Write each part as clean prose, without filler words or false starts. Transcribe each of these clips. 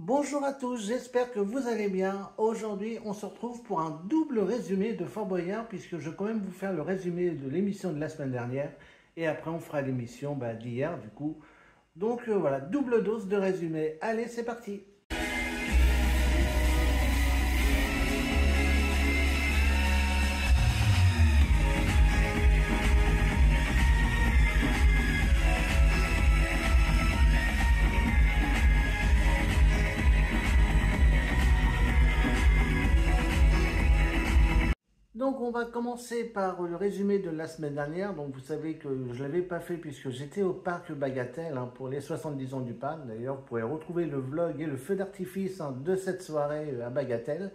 Bonjour à tous, j'espère que vous allez bien. Aujourd'hui, on se retrouve pour un double résumé de Fort Boyard puisque je vais quand même vous faire le résumé de l'émission de la semaine dernière et après on fera l'émission d'hier du coup. Donc voilà, double dose de résumé. Allez, c'est parti. Donc on va commencer par le résumé de la semaine dernière. Donc vous savez que je ne l'avais pas fait puisque j'étais au parc Bagatelle pour les 70 ans du parc. D'ailleurs, vous pourrez retrouver le vlog et le feu d'artifice de cette soirée à Bagatelle.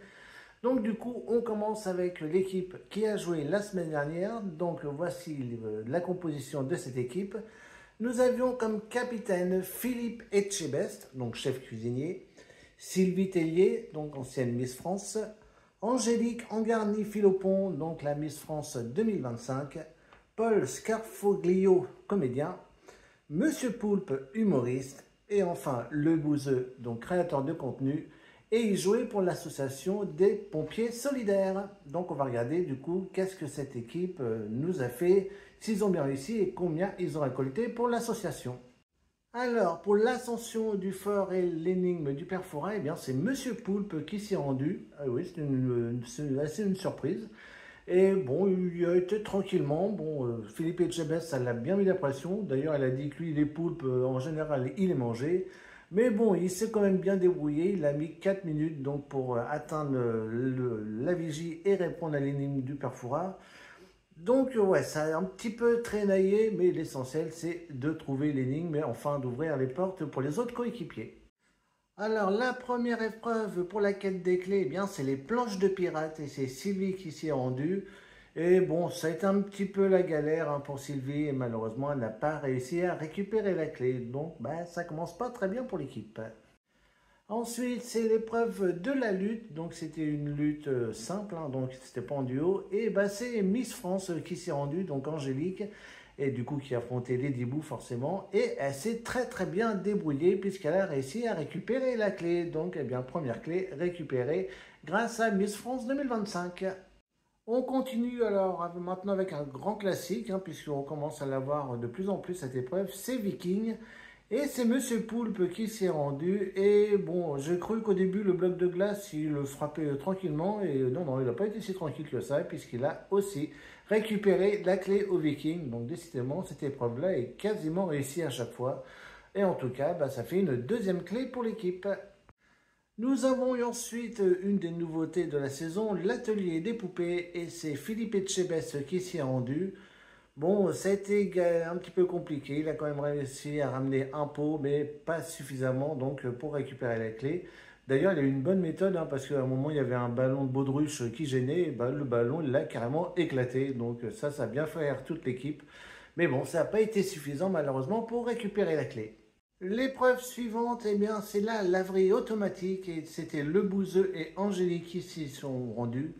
Donc du coup, on commence avec l'équipe qui a joué la semaine dernière. Donc voici la composition de cette équipe. Nous avions comme capitaine Philippe Etchebest, donc chef cuisinier, Sylvie Tellier, donc ancienne Miss France, Angélique Angarni-Philopon, donc la Miss France 2025, Paul Scarfoglio, comédien, Monsieur Poulpe, humoriste, et enfin le Bouzeux, donc créateur de contenu, et il jouait pour l'association des pompiers solidaires. Donc on va regarder du coup qu'est-ce que cette équipe nous a fait, s'ils ont bien réussi et combien ils ont récolté pour l'association. Alors, pour l'ascension du fort et l'énigme du père Fouras, eh bien, c'est Monsieur Poulpe qui s'y est rendu. Ah oui, c'est assez une surprise. Et bon, il a été tranquillement. Bon, Philippe Etchebest, ça l'a bien mis la pression. D'ailleurs, elle a dit que lui, les poulpes, en général, il les mangeait. Mais bon, il s'est quand même bien débrouillé. Il a mis 4 minutes donc, pour atteindre la vigie et répondre à l'énigme du père Fouras. Donc ouais, ça a un petit peu traînaillé, mais l'essentiel c'est de trouver l'énigme et enfin d'ouvrir les portes pour les autres coéquipiers. Alors la première épreuve pour la quête des clés, eh bien c'est les planches de pirates et c'est Sylvie qui s'y est rendue. Et bon, ça a été un petit peu la galère pour Sylvie et malheureusement elle n'a pas réussi à récupérer la clé. Donc ça commence pas très bien pour l'équipe. Ensuite, c'est l'épreuve de la lutte. Donc, c'était une lutte simple, donc c'était pas en duo. Et c'est Miss France qui s'est rendue, donc Angélique, et du coup qui a affronté Lady Boo forcément. Et elle s'est très très bien débrouillée puisqu'elle a réussi à récupérer la clé. Donc, eh bien, première clé récupérée grâce à Miss France 2025. On continue alors maintenant avec un grand classique, puisqu'on commence à l'avoir de plus en plus cette épreuve, c'est Viking. Et c'est Monsieur Poulpe qui s'y est rendu. Et bon, j'ai cru qu'au début, le bloc de glace, il le frappait tranquillement. Et non, il n'a pas été si tranquille que ça, puisqu'il a aussi récupéré la clé au Viking. Donc décidément, cette épreuve-là est quasiment réussie à chaque fois. Et en tout cas, ça fait une deuxième clé pour l'équipe. Nous avons eu ensuite une des nouveautés de la saison, l'atelier des poupées, et c'est Philippe Etchebest qui s'y est rendu. Bon, ça a été un petit peu compliqué, il a quand même réussi à ramener un pot, mais pas suffisamment donc pour récupérer la clé. D'ailleurs, il a eu une bonne méthode, parce qu'à un moment, il y avait un ballon de baudruche qui gênait, et le ballon, il l'a carrément éclaté. Donc ça a bien fait rire toute l'équipe. Mais bon, ça n'a pas été suffisant malheureusement pour récupérer la clé. L'épreuve suivante, eh bien, c'est la laverie automatique et c'était Le Bouzeux et Angélique qui s'y sont rendus.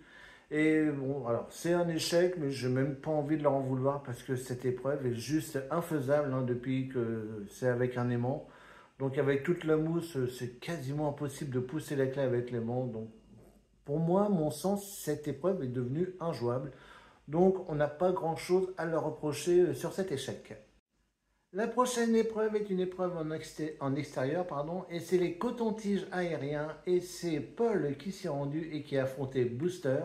Et bon, alors c'est un échec, mais je n'ai même pas envie de leur en vouloir parce que cette épreuve est juste infaisable depuis que c'est avec un aimant. Donc avec toute la mousse, c'est quasiment impossible de pousser la clé avec l'aimant. Donc pour moi, mon sens, cette épreuve est devenue injouable. Donc on n'a pas grand-chose à leur reprocher sur cet échec. La prochaine épreuve est une épreuve en extérieur, et c'est les cotons-tiges aériens, et c'est Paul qui s'y est rendu et qui a affronté Booster.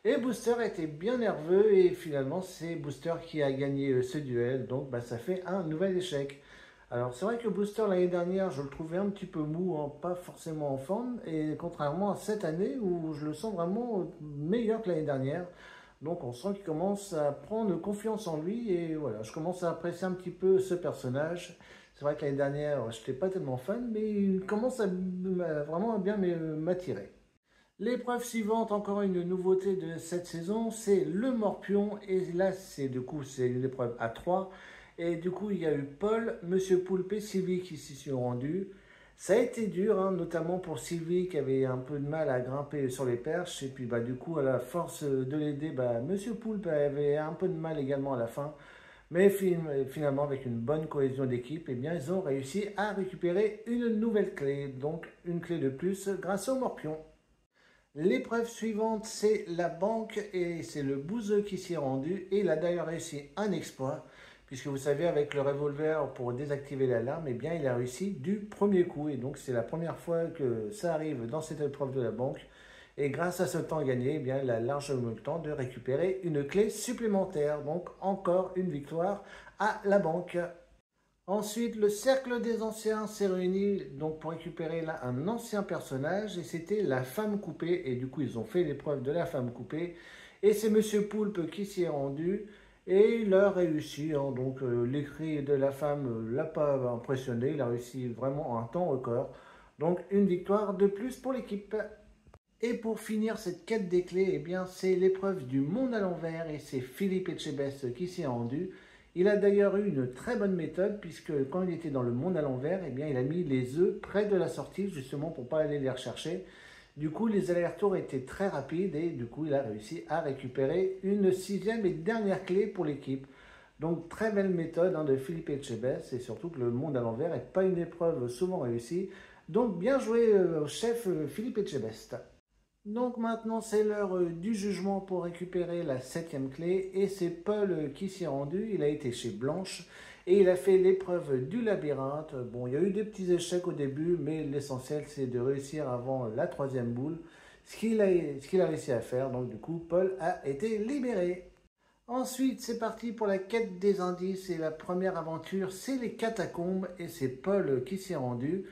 Et Booster était bien nerveux, et finalement c'est Booster qui a gagné ce duel, donc ça fait un nouvel échec. Alors c'est vrai que Booster l'année dernière, je le trouvais un petit peu mou, pas forcément en forme, et contrairement à cette année où je le sens vraiment meilleur que l'année dernière. Donc on sent qu'il commence à prendre confiance en lui et voilà, je commence à apprécier un petit peu ce personnage. C'est vrai que l'année dernière, je n'étais pas tellement fan, mais il commence vraiment à bien m'attirer. L'épreuve suivante, encore une nouveauté de cette saison, c'est le Morpion. Et là, c'est une épreuve à 3. Et du coup, il y a eu Paul, Monsieur Poulpe et Sylvie qui s'y sont rendus. Ça a été dur, notamment pour Sylvie qui avait un peu de mal à grimper sur les perches. Et puis du coup, à la force de l'aider, Monsieur Poulpe avait un peu de mal également à la fin. Mais finalement, avec une bonne cohésion d'équipe, eh bien, ils ont réussi à récupérer une nouvelle clé, donc une clé de plus grâce au morpion. L'épreuve suivante, c'est la banque et c'est le bouseux qui s'y est rendu et il a d'ailleurs réussi un exploit puisque vous savez avec le revolver pour désactiver l'alarme, eh bien il a réussi du premier coup et donc c'est la première fois que ça arrive dans cette épreuve de la banque et grâce à ce temps gagné, eh bien il a largement eu le temps de récupérer une clé supplémentaire, donc encore une victoire à la banque. Ensuite, le cercle des anciens s'est réuni donc pour récupérer là un ancien personnage et c'était la femme coupée. Et du coup, ils ont fait l'épreuve de la femme coupée. Et c'est Monsieur Poulpe qui s'y est rendu et il a réussi. Hein. Donc, l'écrit de la femme l'a pas impressionné. Il a réussi vraiment en un temps record. Donc, une victoire de plus pour l'équipe. Et pour finir cette quête des clés, eh bien, c'est l'épreuve du monde à l'envers et c'est Philippe Etchebest qui s'y est rendu. Il a d'ailleurs eu une très bonne méthode puisque quand il était dans le monde à l'envers, eh bien, il a mis les œufs près de la sortie justement pour ne pas aller les rechercher. Du coup, les allers-retours étaient très rapides et du coup, il a réussi à récupérer une sixième et dernière clé pour l'équipe. Donc, très belle méthode hein, de Philippe Etchebest et surtout que le monde à l'envers n'est pas une épreuve souvent réussie. Donc, bien joué au chef Philippe Etchebest. Donc maintenant c'est l'heure du jugement pour récupérer la septième clé et c'est Paul qui s'y est rendu, il a été chez Blanche et il a fait l'épreuve du labyrinthe. Bon, il y a eu des petits échecs au début mais l'essentiel c'est de réussir avant la troisième boule, ce qu'il a réussi à faire, donc du coup Paul a été libéré. Ensuite c'est parti pour la quête des indices et la première aventure c'est les catacombes et c'est Paul qui s'y est rendu.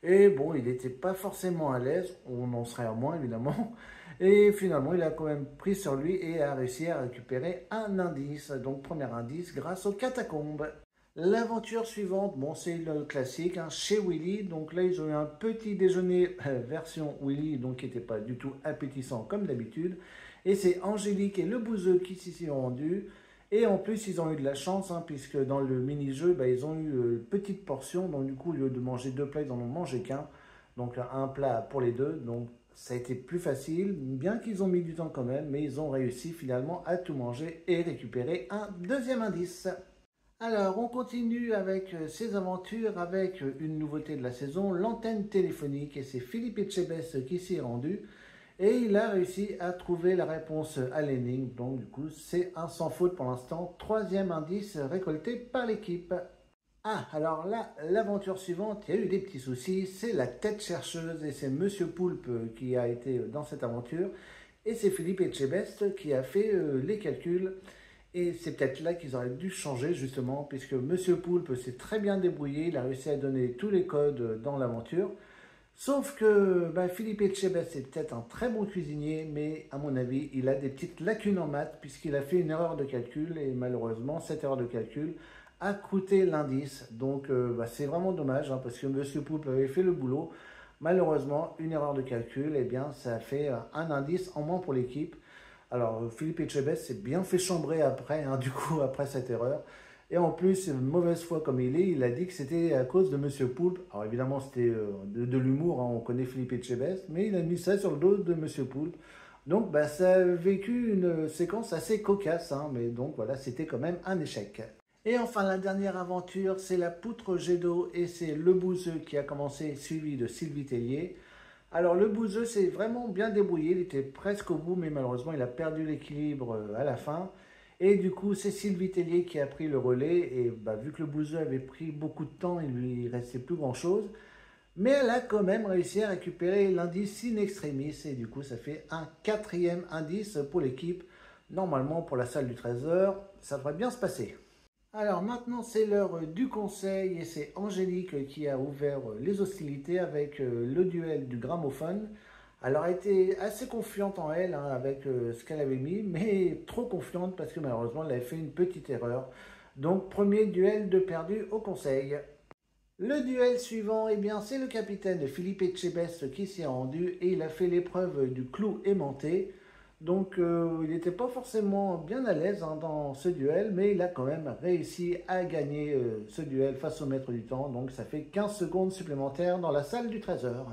Et bon, il n'était pas forcément à l'aise, on en serait à moins évidemment. Et finalement, il a quand même pris sur lui et a réussi à récupérer un indice. Donc, premier indice grâce aux catacombes. L'aventure suivante, bon, c'est le classique, hein, chez Willy. Donc là, ils ont eu un petit déjeuner version Willy, donc qui n'était pas du tout appétissant comme d'habitude. Et c'est Angélique et le bouseux qui s'y sont rendus. Et en plus, ils ont eu de la chance, hein, puisque dans le mini-jeu, bah, ils ont eu une petite portion. Donc du coup, au lieu de manger deux plats, ils n'en ont mangé qu'un. Donc un plat pour les deux. Donc ça a été plus facile, bien qu'ils ont mis du temps quand même. Mais ils ont réussi finalement à tout manger et récupérer un deuxième indice. Alors, on continue avec ces aventures avec une nouveauté de la saison, l'antenne téléphonique. Et c'est Philippe Etchebest qui s'y est rendu. Et il a réussi à trouver la réponse à l'énigme. Donc du coup, c'est un sans faute pour l'instant. Troisième indice récolté par l'équipe. Ah, alors là, l'aventure suivante, il y a eu des petits soucis. C'est la tête chercheuse et c'est Monsieur Poulpe qui a été dans cette aventure. Et c'est Philippe Etchebest qui a fait les calculs. Et c'est peut-être là qu'ils auraient dû changer justement, puisque Monsieur Poulpe s'est très bien débrouillé. Il a réussi à donner tous les codes dans l'aventure. Sauf que Philippe Etchebest c'est peut-être un très bon cuisinier, mais à mon avis, il a des petites lacunes en maths puisqu'il a fait une erreur de calcul et malheureusement, cette erreur de calcul a coûté l'indice. Donc c'est vraiment dommage hein, parce que Monsieur Poulpe avait fait le boulot. Malheureusement, une erreur de calcul, eh bien, ça a fait un indice en moins pour l'équipe. Alors, Philippe Etchebest s'est bien fait chambrer après, hein, du coup, après cette erreur. Et en plus, mauvaise foi comme il est, il a dit que c'était à cause de Monsieur Poulpe. Alors évidemment, c'était de l'humour, hein, on connaît Philippe Etchebest, mais il a mis ça sur le dos de Monsieur Poulpe. Donc, ça a vécu une séquence assez cocasse, hein, mais donc voilà, c'était quand même un échec. Et enfin, la dernière aventure, c'est la poutre jet d'eau et c'est le bouseux qui a commencé, suivi de Sylvie Tellier. Alors le bouseux s'est vraiment bien débrouillé, il était presque au bout, mais malheureusement il a perdu l'équilibre à la fin. Et du coup, c'est Sylvie Tellier qui a pris le relais. Et vu que le bouseux avait pris beaucoup de temps, il lui restait plus grand-chose. Mais elle a quand même réussi à récupérer l'indice in extremis. Et du coup, ça fait un quatrième indice pour l'équipe. Normalement, pour la salle du trésor, ça devrait bien se passer. Alors maintenant, c'est l'heure du conseil. Et c'est Angélique qui a ouvert les hostilités avec le duel du gramophone. Alors, elle était assez confiante en elle hein, avec ce qu'elle avait mis, mais trop confiante parce que malheureusement, elle avait fait une petite erreur. Donc, premier duel de perdu au conseil. Le duel suivant, eh bien, c'est le capitaine Philippe Etchebest qui s'y est rendu et il a fait l'épreuve du clou aimanté. Donc, il n'était pas forcément bien à l'aise hein, dans ce duel, mais il a quand même réussi à gagner ce duel face au maître du temps. Donc, ça fait 15 secondes supplémentaires dans la salle du trésor.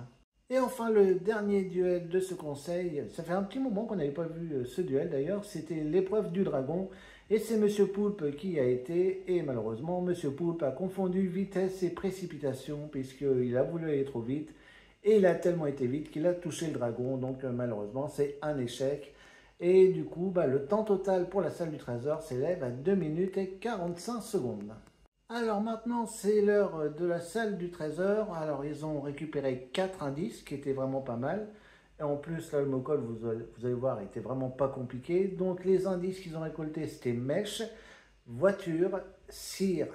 Et enfin, le dernier duel de ce conseil, ça fait un petit moment qu'on n'avait pas vu ce duel d'ailleurs, c'était l'épreuve du dragon. Et c'est Monsieur Poulpe qui a été, et malheureusement, Monsieur Poulpe a confondu vitesse et précipitation, puisqu'il a voulu aller trop vite, et il a tellement été vite qu'il a touché le dragon, donc malheureusement, c'est un échec. Et du coup, le temps total pour la salle du trésor s'élève à 2 minutes et 45 secondes. Alors maintenant, c'est l'heure de la salle du trésor. Alors, ils ont récupéré 4 indices, qui étaient vraiment pas mal. Et en plus, là, le mot-code, vous allez voir, était vraiment pas compliqué. Donc, les indices qu'ils ont récoltés, c'était mèche, voiture, cire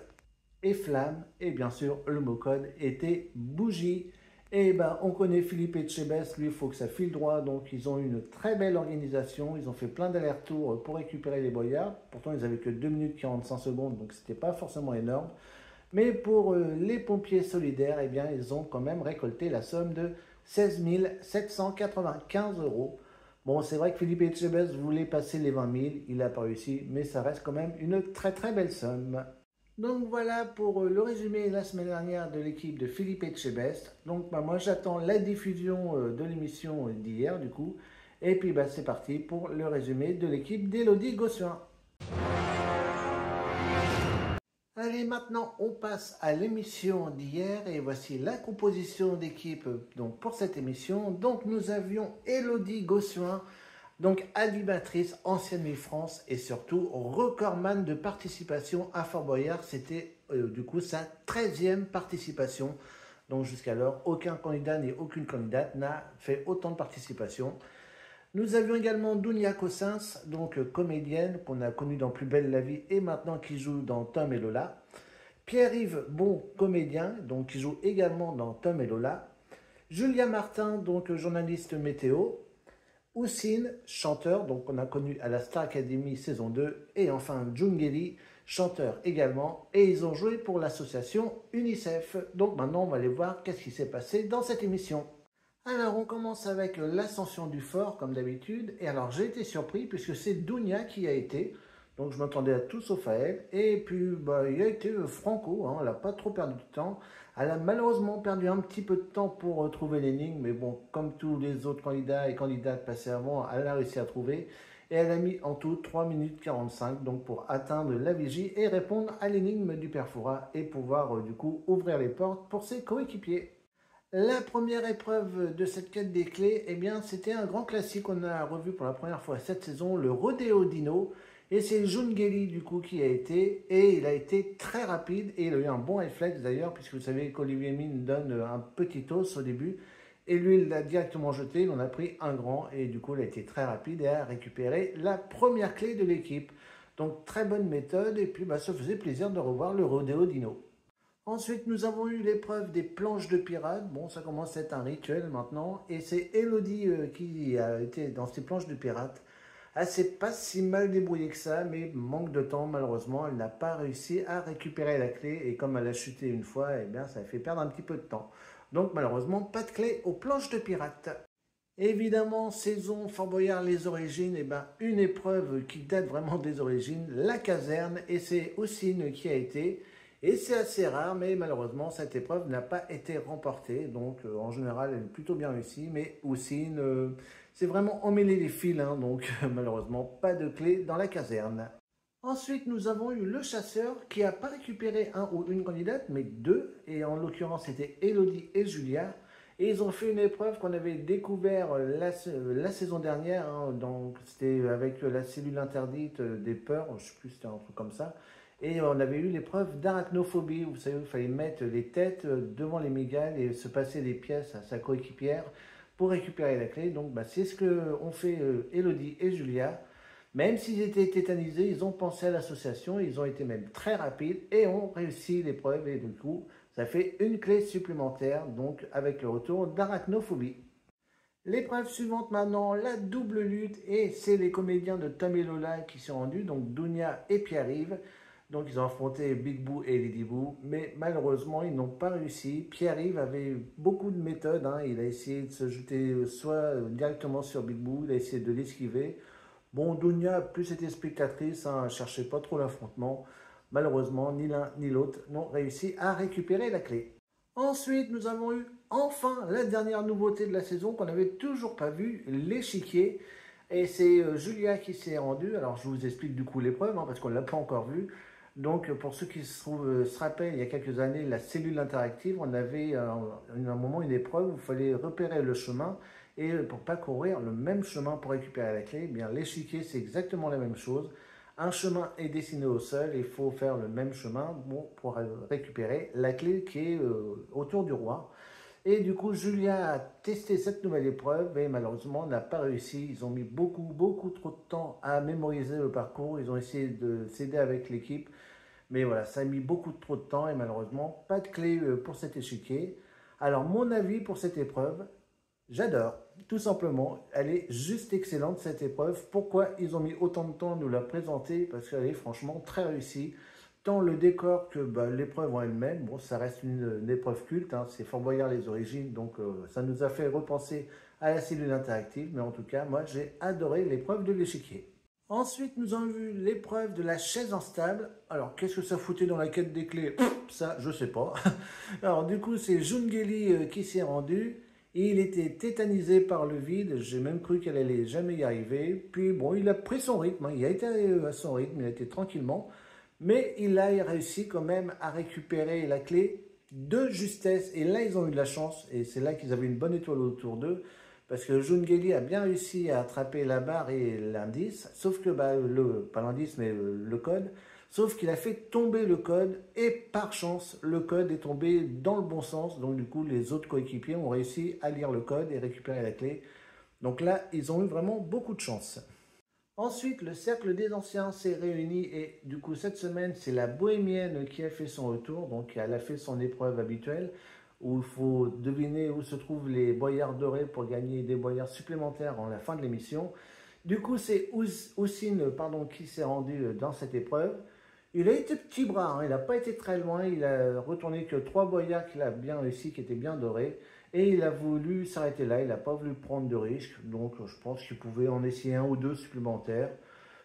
et flamme. Et bien sûr, le mot-code était bougie. Et on connaît Philippe Etchebest, lui, il faut que ça file droit. Donc, ils ont eu une très belle organisation. Ils ont fait plein d'allers-retours pour récupérer les boyards. Pourtant, ils n'avaient que 2 minutes 45 secondes, donc c'était pas forcément énorme. Mais pour les pompiers solidaires, eh bien, ils ont quand même récolté la somme de 16 795 euros. Bon, c'est vrai que Philippe Etchebest voulait passer les 20 000, il n'a pas réussi, mais ça reste quand même une très très belle somme. Donc voilà pour le résumé la semaine dernière de l'équipe de Philippe Etchebest. Donc moi j'attends la diffusion de l'émission d'hier du coup. Et puis c'est parti pour le résumé de l'équipe d'Élodie Gossuin. Allez, maintenant on passe à l'émission d'hier et voici la composition d'équipe donc pour cette émission. Donc nous avions Élodie Gossuin, donc animatrice, ancienne Miss France et surtout recordman de participation à Fort Boyard. C'était du coup sa 13e participation. Donc jusqu'alors, aucun candidat ni aucune candidate n'a fait autant de participation. Nous avions également Dounia Cossens, donc comédienne qu'on a connue dans Plus belle la vie et maintenant qui joue dans Tom et Lola. Pierre-Yves Bon, comédien, donc qui joue également dans Tom et Lola. Julia Martin, donc journaliste météo. Houssine, chanteur, donc on a connu à la Star Academy saison 2. Et enfin Djungeli, chanteur également. Et ils ont joué pour l'association UNICEF. Donc maintenant on va aller voir qu'est-ce qui s'est passé dans cette émission. Alors, on commence avec l'ascension du fort, comme d'habitude. Et alors, j'ai été surpris puisque c'est Dounia qui a été. Donc, je m'attendais à tout sauf à elle. Et puis, il a été franco. Elle n'a pas trop perdu de temps. Elle a malheureusement perdu un petit peu de temps pour trouver l'énigme. Mais bon, comme tous les autres candidats et candidates passés avant, elle a réussi à trouver. Et elle a mis en tout 3 minutes 45 donc pour atteindre la vigie et répondre à l'énigme du Père Fouras et pouvoir du coup ouvrir les portes pour ses coéquipiers. La première épreuve de cette quête des clés, eh bien, c'était un grand classique qu'on a revu pour la première fois cette saison, le Rodeo Dino. Et c'est Djungeli du coup qui a été, et il a été très rapide, et il a eu un bon réflexe d'ailleurs, puisque vous savez qu'Olivier Mine donne un petit os au début, et lui il l'a directement jeté, il en a pris un grand, et du coup il a été très rapide et a récupéré la première clé de l'équipe. Donc très bonne méthode, et puis ça faisait plaisir de revoir le Rodeo Dino. Ensuite, nous avons eu l'épreuve des planches de pirates. Bon, ça commence à être un rituel maintenant. Et c'est Élodie qui a été dans ces planches de pirates. Elle s'est pas si mal débrouillée que ça, mais manque de temps, malheureusement. Elle n'a pas réussi à récupérer la clé. Et comme elle a chuté une fois, eh bien, ça a fait perdre un petit peu de temps. Donc, malheureusement, pas de clé aux planches de pirates. Évidemment, saison Fort Boyard, les origines, une épreuve qui date vraiment des origines, la caserne. Et c'est Houssine qui a été... Et c'est assez rare, mais malheureusement, cette épreuve n'a pas été remportée. Donc, en général, elle est plutôt bien réussie. Mais Houssine, c'est vraiment emmêler les fils. Donc, malheureusement, pas de clé dans la caserne. Ensuite, nous avons eu le chasseur qui n'a pas récupéré un ou une candidate, mais deux. Et en l'occurrence, c'était Élodie et Julia. Et ils ont fait une épreuve qu'on avait découvert la saison dernière. Donc, c'était avec la cellule interdite des peurs. Je ne sais plus, c'était un truc comme ça. Et on avait eu l'épreuve d'arachnophobie. Vous savez, il fallait mettre les têtes devant les mégales et se passer des pièces à sa coéquipière pour récupérer la clé. Donc, c'est ce qu'ont fait Élodie et Julia. Même s'ils étaient tétanisés, ils ont pensé à l'association. Ils ont été même très rapides et ont réussi l'épreuve. Et du coup, ça fait une clé supplémentaire, donc avec le retour d'arachnophobie. L'épreuve suivante maintenant, la double lutte. Et c'est les comédiens de Tom et Lola qui sont rendus, donc Dounia et Pierre-Yves. Donc ils ont affronté Big Boo et Lady Boo, mais malheureusement ils n'ont pas réussi. Pierre-Yves avait beaucoup de méthodes, il a essayé de se jeter soit directement sur Big Boo, il a essayé de l'esquiver. Bon, Dounia, plus était spectatrice, ne cherchait pas trop l'affrontement. Malheureusement, ni l'un ni l'autre n'ont réussi à récupérer la clé. Ensuite, nous avons eu enfin la dernière nouveauté de la saison qu'on n'avait toujours pas vue, l'échiquier. Et c'est Julia qui s'est rendue. Alors je vous explique du coup l'épreuve, parce qu'on ne l'a pas encore vue. Donc pour ceux qui se rappellent, il y a quelques années, la cellule interactive, on avait un moment une épreuve où il fallait repérer le chemin. Et pour pas courir le même chemin pour récupérer la clé, eh bien l'échiquier c'est exactement la même chose. Un chemin est dessiné au sol et il faut faire le même chemin pour récupérer la clé qui est autour du roi. Et du coup, Julia a testé cette nouvelle épreuve et malheureusement n'a pas réussi. Ils ont mis beaucoup trop de temps à mémoriser le parcours. Ils ont essayé de s'aider avec l'équipe. Mais voilà, ça a mis beaucoup trop de temps et malheureusement, pas de clé pour cet échiquier. Alors, mon avis pour cette épreuve, j'adore. Tout simplement, elle est juste excellente cette épreuve. Pourquoi ils ont mis autant de temps à nous la présenter? Parce qu'elle est franchement très réussie. Tant le décor que l'épreuve en elle-même, bon, ça reste une épreuve culte, c'est Fort Boyard les origines, donc ça nous a fait repenser à la cellule interactive, mais en tout cas, moi j'ai adoré l'épreuve de l'échiquier. Ensuite, nous avons vu l'épreuve de la chaise instable. Alors, qu'est-ce que ça foutait dans la quête des clés? Ça, je sais pas. Alors, du coup, c'est Jungeli qui s'est rendu. Et il était tétanisé par le vide. J'ai même cru qu'elle allait jamais y arriver. Puis, bon, il a pris son rythme. Il a été à son rythme. Il a été tranquillement. Mais il a réussi quand même à récupérer la clé de justesse. Et là, ils ont eu de la chance. Et c'est là qu'ils avaient une bonne étoile autour d'eux. Parce que Jungeli a bien réussi à attraper la barre et l'indice. Sauf que, pas l'indice, mais le code. Sauf qu'il a fait tomber le code. Et par chance, le code est tombé dans le bon sens. Donc du coup, les autres coéquipiers ont réussi à lire le code et récupérer la clé. Donc là, ils ont eu vraiment beaucoup de chance. Ensuite, le cercle des anciens s'est réuni et du coup cette semaine c'est la bohémienne qui a fait son retour, donc elle a fait son épreuve habituelle où il faut deviner où se trouvent les boyards dorés pour gagner des boyards supplémentaires en la fin de l'émission. Du coup c'est Houssine qui s'est rendu dans cette épreuve. Il a été petit bras, il n'a pas été très loin, il a retourné que 3 boyards qu'il a bien réussi, qui étaient bien dorés. Et il a voulu s'arrêter là, il n'a pas voulu prendre de risques, donc je pense qu'il pouvait en essayer un ou deux supplémentaires.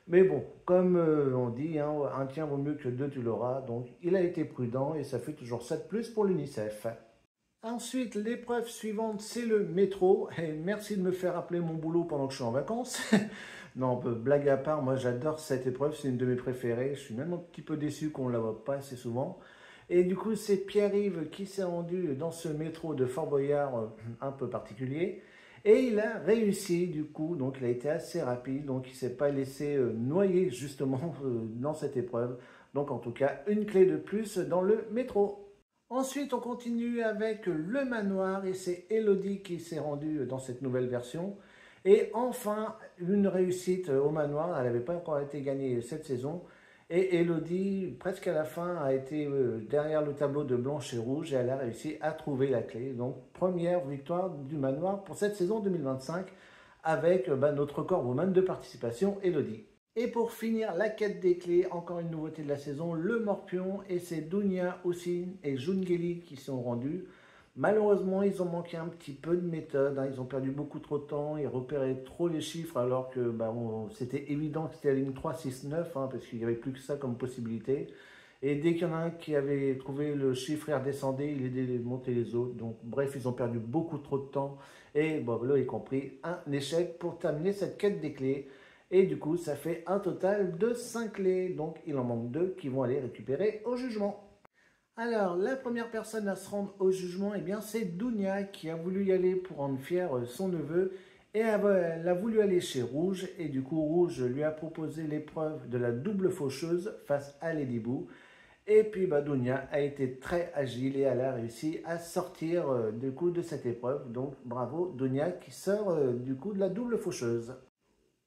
Mais bon, comme on dit, un tien vaut mieux que deux tu l'auras, donc il a été prudent et ça fait toujours 7 de plus pour l'UNICEF. Ensuite, l'épreuve suivante, c'est le métro. Et merci de me faire rappeler mon boulot pendant que je suis en vacances. Non, blague à part, moi j'adore cette épreuve, c'est une de mes préférées. Je suis même un petit peu déçu qu'on ne la voit pas assez souvent. Et du coup, c'est Pierre-Yves qui s'est rendu dans ce métro de Fort Boyard un peu particulier. Et il a réussi du coup, donc il a été assez rapide, donc il ne s'est pas laissé noyer justement dans cette épreuve. Donc en tout cas, une clé de plus dans le métro. Ensuite, on continue avec le manoir et c'est Elodie qui s'est rendue dans cette nouvelle version. Et enfin, une réussite au manoir, elle n'avait pas encore été gagnée cette saison. Et Elodie, presque à la fin, a été derrière le tableau de blanche et rouge et elle a réussi à trouver la clé. Donc, première victoire du manoir pour cette saison 2025 avec notre record woman de participation, Elodie. Et pour finir, la quête des clés, encore une nouveauté de la saison, le morpion, et c'est Dounia, Houssine et Jungeli qui sont rendus. Malheureusement, ils ont manqué un petit peu de méthode, ils ont perdu beaucoup trop de temps, ils repéraient trop les chiffres alors que c'était évident que c'était la ligne 3, 6, 9, parce qu'il n'y avait plus que ça comme possibilité. Et dès qu'il y en a un qui avait trouvé le chiffre et redescendait, il aidait à monter les autres. Donc bref, ils ont perdu beaucoup trop de temps. Et là, y compris un échec pour terminer cette quête des clés. Et du coup, ça fait un total de 5 clés. Donc il en manque 2 qui vont aller récupérer au jugement. Alors, la première personne à se rendre au jugement, c'est Dounia qui a voulu y aller pour rendre fier son neveu. Et elle a voulu aller chez Rouge. Et du coup, Rouge lui a proposé l'épreuve de la double faucheuse face à Ladyboo. Et puis Dounia a été très agile et elle a réussi à sortir du coup de cette épreuve. Donc bravo Dounia qui sort du coup de la double faucheuse.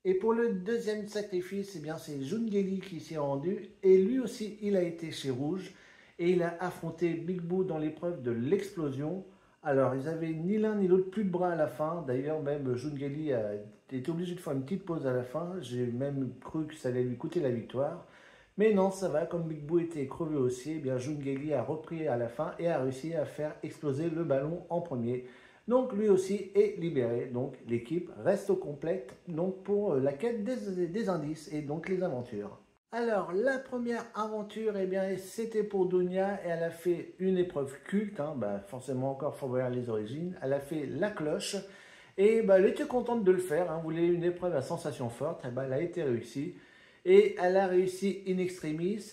Et pour le deuxième sacrifice, c'est Jungeli qui s'y est rendu. Et lui aussi, il a été chez Rouge. Et il a affronté Big Boo dans l'épreuve de l'explosion. Alors, ils avaient ni l'un ni l'autre plus de bras à la fin. D'ailleurs, même Jungeli a été obligé de faire une petite pause à la fin. J'ai même cru que ça allait lui coûter la victoire. Mais non, ça va, comme Big Boo était crevé aussi, Jungeli a repris à la fin et a réussi à faire exploser le ballon en premier. Donc lui aussi est libéré, donc l'équipe reste au complète donc pour la quête des indices et donc les aventures. Alors la première aventure, c'était pour Dounia et elle a fait une épreuve culte, forcément encore faut voir les origines, elle a fait la cloche. Et bah, elle était contente de le faire, hein, elle voulait une épreuve à sensation forte, et bah, elle a été réussie. Et elle a réussi in extremis.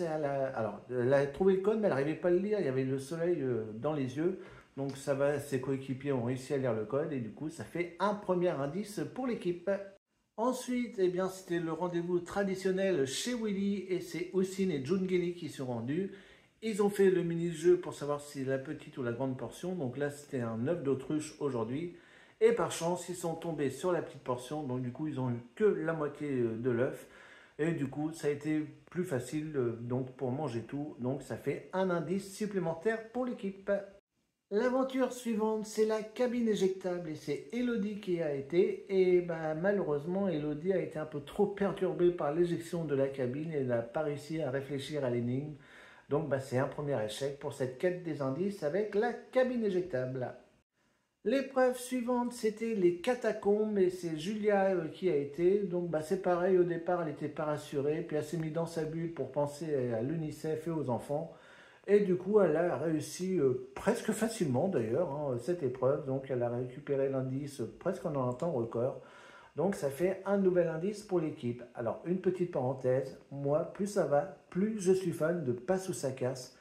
Alors, elle a trouvé le code, mais elle n'arrivait pas à le lire. Il y avait le soleil dans les yeux. Donc, ça va, ses coéquipiers ont réussi à lire le code. Et du coup, ça fait un premier indice pour l'équipe. Ensuite, eh bien, c'était le rendez-vous traditionnel chez Willy. Et c'est Houssine et Jungeli qui sont rendus. Ils ont fait le mini-jeu pour savoir si la petite ou la grande portion. Donc là, c'était un œuf d'autruche aujourd'hui. Et par chance, ils sont tombés sur la petite portion. Donc du coup, ils ont eu que la moitié de l'œuf. Et du coup, ça a été plus facile donc pour manger tout. Donc ça fait un indice supplémentaire pour l'équipe. L'aventure suivante, c'est la cabine éjectable et c'est Elodie qui a été. Et bah, malheureusement, Elodie a été un peu trop perturbée par l'éjection de la cabine et n'a pas réussi à réfléchir à l'énigme. Donc bah, c'est un premier échec pour cette quête des indices avec la cabine éjectable. L'épreuve suivante, c'était les catacombes et c'est Julia qui a été. Donc bah, c'est pareil, au départ elle n'était pas rassurée, puis elle s'est mise dans sa bulle pour penser à l'UNICEF et aux enfants. Et du coup, elle a réussi presque facilement d'ailleurs hein, cette épreuve. Donc elle a récupéré l'indice presque en un temps record. Donc ça fait un nouvel indice pour l'équipe. Alors une petite parenthèse, moi plus ça va, plus je suis fan de Passe ou ça casse.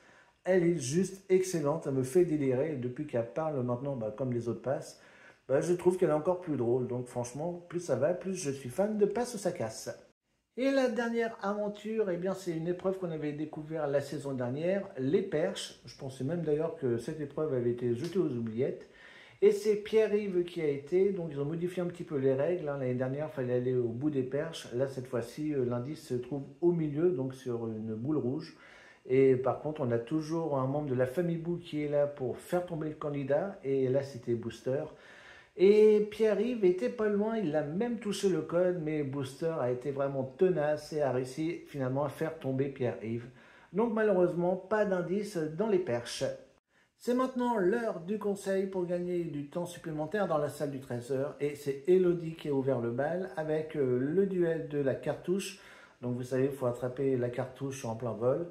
Elle est juste excellente, elle me fait délirer. Et depuis qu'elle parle maintenant, bah, comme les autres passent, bah, je trouve qu'elle est encore plus drôle. Donc franchement, plus ça va, plus je suis fan de Passe ou ça casse. Et la dernière aventure, eh bien, c'est une épreuve qu'on avait découvert la saison dernière, les perches. Je pensais même d'ailleurs que cette épreuve avait été jetée aux oubliettes. Et c'est Pierre-Yves qui a été, donc ils ont modifié un petit peu les règles, hein. L'année dernière, il fallait aller au bout des perches. Là, cette fois-ci, l'indice se trouve au milieu, donc sur une boule rouge. Et par contre, on a toujours un membre de la famille Bou qui est là pour faire tomber le candidat. Et là, c'était Booster. Et Pierre-Yves était pas loin, il a même touché le code, mais Booster a été vraiment tenace et a réussi finalement à faire tomber Pierre-Yves. Donc malheureusement, pas d'indice dans les perches. C'est maintenant l'heure du conseil pour gagner du temps supplémentaire dans la salle du trésor. Et c'est Elodie qui a ouvert le bal avec le duel de la cartouche. Donc vous savez, il faut attraper la cartouche en plein vol.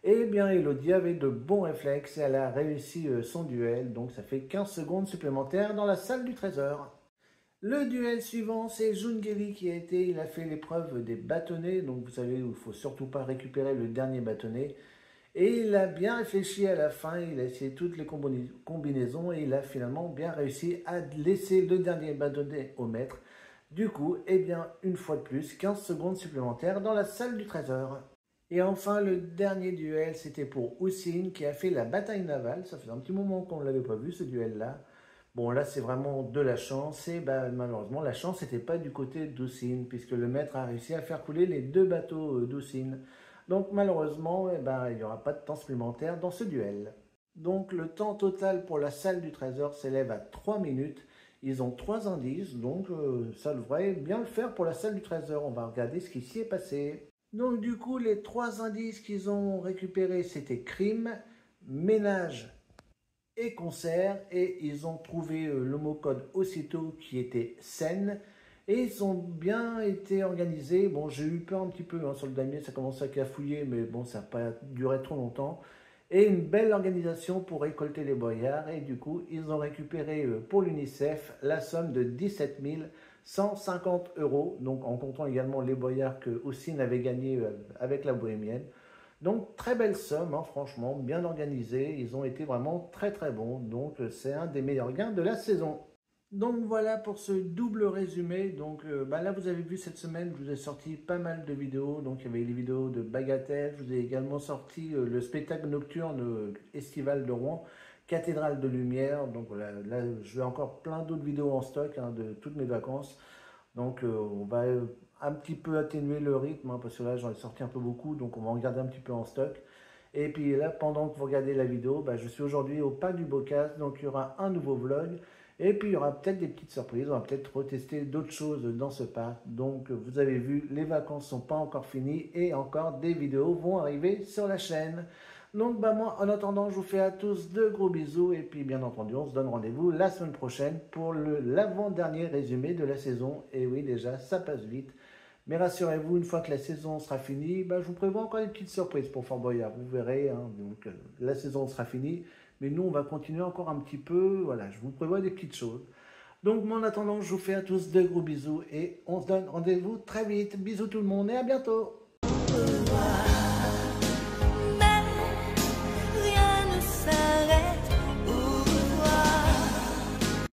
Et bien Elodie avait de bons réflexes et elle a réussi son duel. Donc ça fait 15 secondes supplémentaires dans la salle du trésor. Le duel suivant, c'est Jungeli qui a été, il a fait l'épreuve des bâtonnets. Donc vous savez, il ne faut surtout pas récupérer le dernier bâtonnet. Et il a bien réfléchi à la fin, il a essayé toutes les combinaisons et il a finalement bien réussi à laisser le dernier bâtonnet au maître. Du coup, eh bien, une fois de plus, 15 secondes supplémentaires dans la salle du trésor. Et enfin, le dernier duel, c'était pour Houssine qui a fait la bataille navale. Ça fait un petit moment qu'on ne l'avait pas vu, ce duel-là. Bon, là, c'est vraiment de la chance. Et bah, malheureusement, la chance n'était pas du côté d'Houssine, puisque le maître a réussi à faire couler les deux bateaux d'Houssine. Donc, malheureusement, eh ben, il n'y aura pas de temps supplémentaire dans ce duel. Donc, le temps total pour la salle du trésor s'élève à 3 minutes. Ils ont 3 indices, donc ça devrait bien le faire pour la salle du trésor. On va regarder ce qui s'y est passé. Donc du coup, les 3 indices qu'ils ont récupérés, c'était crime, ménage et concert. Et ils ont trouvé le mot code aussitôt qui était scène. Et ils ont bien été organisés. Bon, j'ai eu peur un petit peu hein, sur le damier, ça commençait à cafouiller, mais bon, ça n'a pas duré trop longtemps. Et une belle organisation pour récolter les boyards. Et du coup, ils ont récupéré pour l'UNICEF la somme de 17 150 euros, donc en comptant également les boyards que Houssine avait gagnés avec la bohémienne. Donc très belle somme, hein, franchement, bien organisée. Ils ont été vraiment très très bons. Donc c'est un des meilleurs gains de la saison. Donc voilà pour ce double résumé. Donc bah là vous avez vu cette semaine, je vous ai sorti pas mal de vidéos. Donc il y avait les vidéos de Bagatelle, je vous ai également sorti le spectacle nocturne estival de Rouen, Cathédrale de Lumière. Donc voilà, là je vais encore plein d'autres vidéos en stock hein, de toutes mes vacances. Donc on va un petit peu atténuer le rythme hein, parce que là j'en ai sorti un peu beaucoup. Donc on va en garder un petit peu en stock. Et puis là, pendant que vous regardez la vidéo, bah, je suis aujourd'hui au Parc du Bocage. Donc il y aura un nouveau vlog. Et puis il y aura peut-être des petites surprises, on va peut-être retester d'autres choses dans ce parc. Donc vous avez vu, les vacances ne sont pas encore finies et encore des vidéos vont arriver sur la chaîne. Donc bah moi en attendant je vous fais à tous de gros bisous et puis bien entendu on se donne rendez-vous la semaine prochaine pour l'avant-dernier résumé de la saison. Et oui déjà ça passe vite. Mais rassurez-vous, une fois que la saison sera finie, bah, je vous prévois encore des petites surprises pour Fort Boyard. Vous verrez, hein, donc, la saison sera finie. Mais nous, on va continuer encore un petit peu. Voilà, je vous prévois des petites choses. Donc, moi, en attendant, je vous fais à tous de gros bisous et on se donne rendez-vous très vite. Bisous tout le monde et à bientôt.